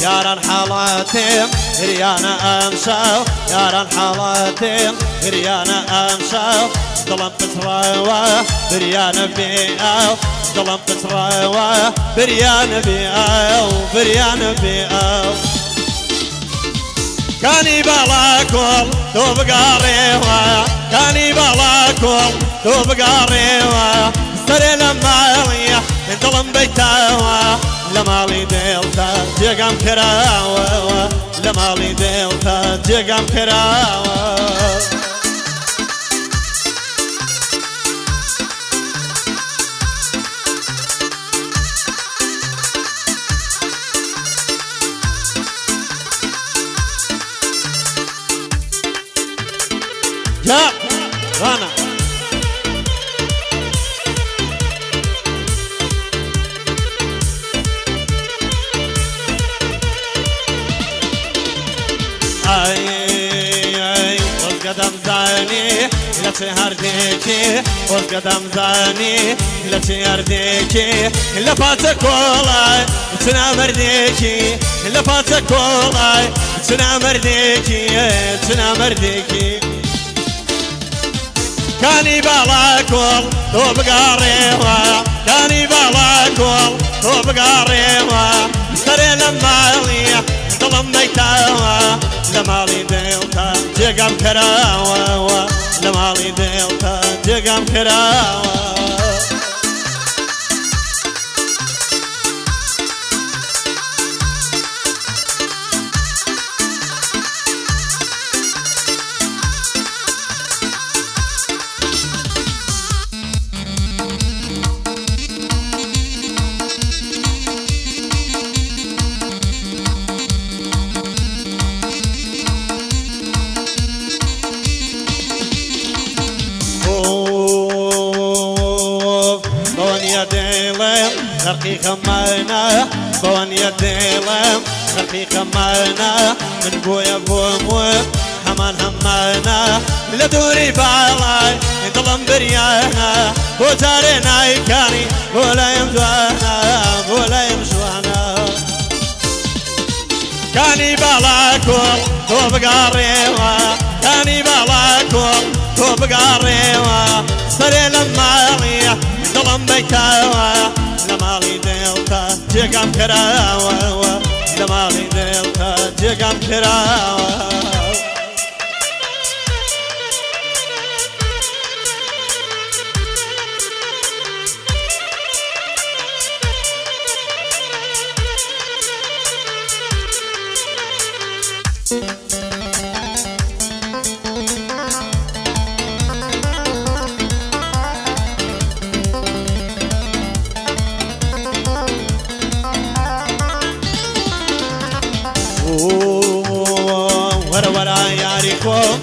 ياران حالاتي ريانا أمشاو ياران حالاتي ريانا أمشاو ظلم بتراوى بريانا بيئاو ظلم بتراوى بريانا بيئاو بريانا بيئاو كاني بالاكل تو بقاريوا كاني بالاكل تو بقاريوا سري لما ليا ظلم بيتاوا لمالي ديلتا جيقام كراوا لمالي ديلتا جيقام كراوا يا غانا اي قدم زاني لا تهرديكي قدم زاني لا تهرديكي لا فاتكولاي تنامرديكي لا فاتكولاي تنامرديكي تنامرديكي كاني بالاكل تو بقاريوا كاني بالاكل تو بقاريوا سري لما ليا ظلم ميتاوا لمالي ديلتا جيقام كراوا لمالي ديلتا جيقام كراوا خرقي خمانا بوان يديلم خرقي خمانا من بويا بومو حمان همانا لدوري بالاي ظلم بريانا وجارينا يكاني ولا يمجوانا ولا يمشوانا كاني بالاكل تو بقاريوا كاني بالاكل تو بقاريوا سري لما ليا ظلم بيتاوا لمالي ديلتا جيقام كراوا لمالي ديلتا جيقام كراوا ورا ياريكم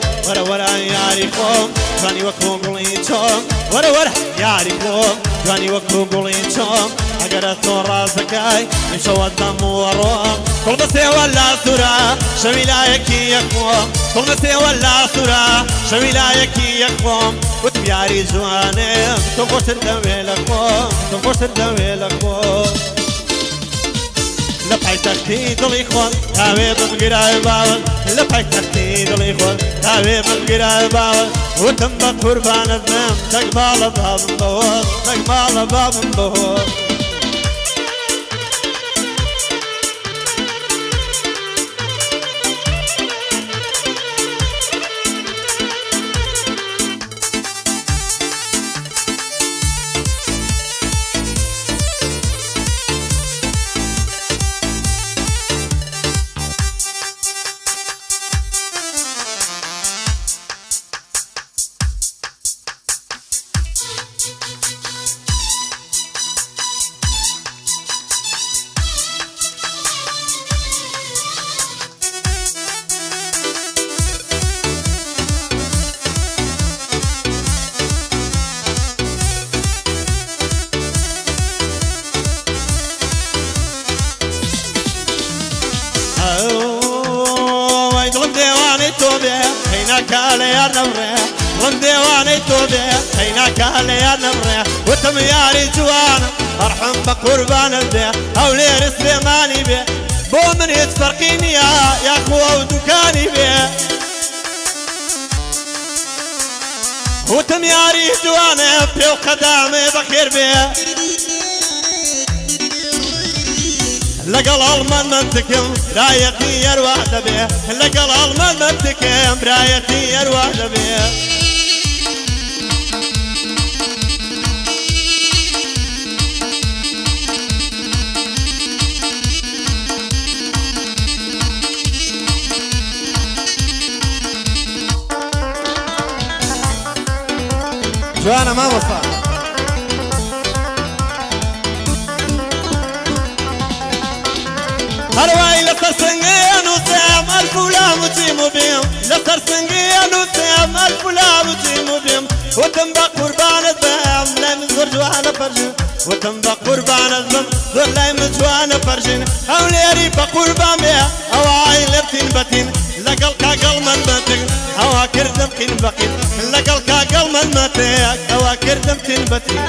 ورا ياريكم جاني وكم قليتم ورا ياريكم جاني وكم قليتم اگر ثورا زكاي مشوا الدم وروم كل مسي ولا ثورا شويلايك يقوم كل مسي ولا ثورا شويلايك يقوم وتبياري جوانم تنقص الدوي لكم تنقص الدوي لكم لبحي تكتيد الإخوان هاوي بمقرى باول لبحي تكتيد الإخوان هاوي بمقرى باول وتم قربان الذنب تقبال باب الظهور تقبال باب الظهور يا نوري من ديواني توبي هيناك يا نوري وتم يا رجوان ارحم بقربان البيع او ليرس بۆ من هیچ فەرقی نییە یاخوا و دوکانی بێ وتم یاری جوانێ پێ و قەدامێ بەخێر بێ لەگەڵ هەڵمەند منتکم برایەتی هەروە دەبێ لەگەڵ هەڵمەند منتکم برایەتی هەروە دەبێ جوانە مامۆستا هەروای لەسەر سنگێ نووسێم ئەلف و لام و جیم و بیم لەسەر سنگێ نووسێم ئەلف و لام و جیم و بیم وتم بە قوربانت بم لای من زۆر جوانە پەرژین وتم بە قوربانت بم زۆر لای من جوانە پەرژین ئەو لێری بە قوربان بێ ئەوای لێرتین بەتین لەگەڵ کاگەڵ من بەتین ئەوا کردم قین بەقین لەگەڵ کاگەڵ من مەتێک ئەوا کردم تین بەتین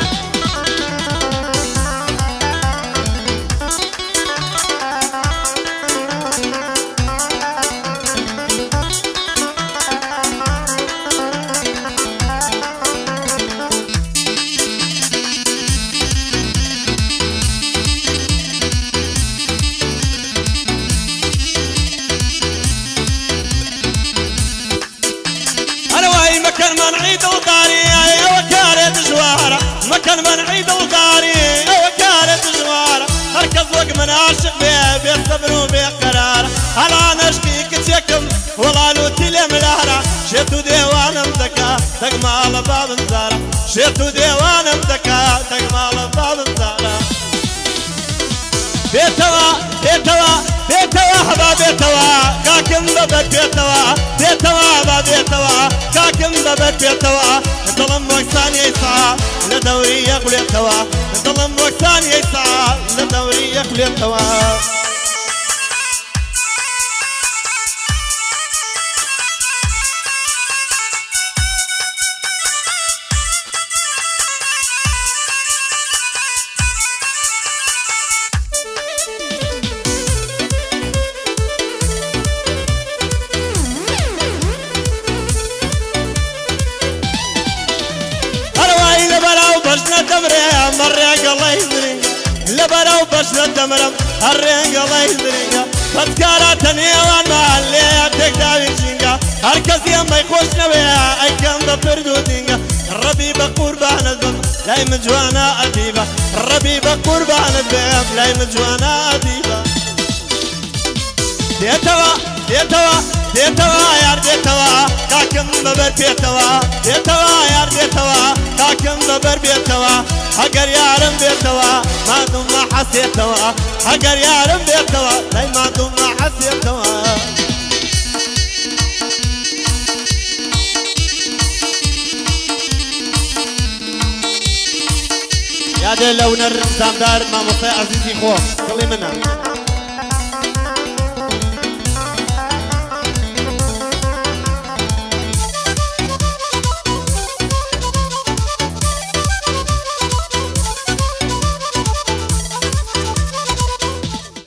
مكان منعي دلداري وكالة جوارة مكان منعي دلداري وكالة جوارة هركز وق من عاشق بيه بالصبر وبقرار هلا نشكي كتيكم والله لو تلي ملهرة شيتو ديوانا مدكا تقمال باب الزارة شيتو ديوانا مدكا تقمال باب الزارة بيتوا بيتوا بيتوا حبا بيتوا كاكم ببت بيتوا بيتوا با بيتوا كاكم ببت بيتوا ظلم وقتان يسعى لدوري يقول يتوا ظلم وقتان يسعى لدوري يقول يتوا مريق الله يدريك لبراو بشنا تمرم الريق الله يدريك فتكاراتني وانا اللي تقدر يشينك هركز يما يخوش نبيها اي كان بفردو دينك ربي بقربان الذنب لاي مجوانا اديبه ربي بقربان الذنب لاي مجوانا اديبه ديتوا ديتوا ديتوا يار ديتوا كاكم ببر بيتوا ديتوا يار ديتوا كاكم ببر بيتوا اگر يارم بيتوا ما دم ما حسيتوا اگر يارم بيتوا لاي ما دم ما حسيتوا يا دي لو نرزام دار ما مصي عزيزي خوف كلي منها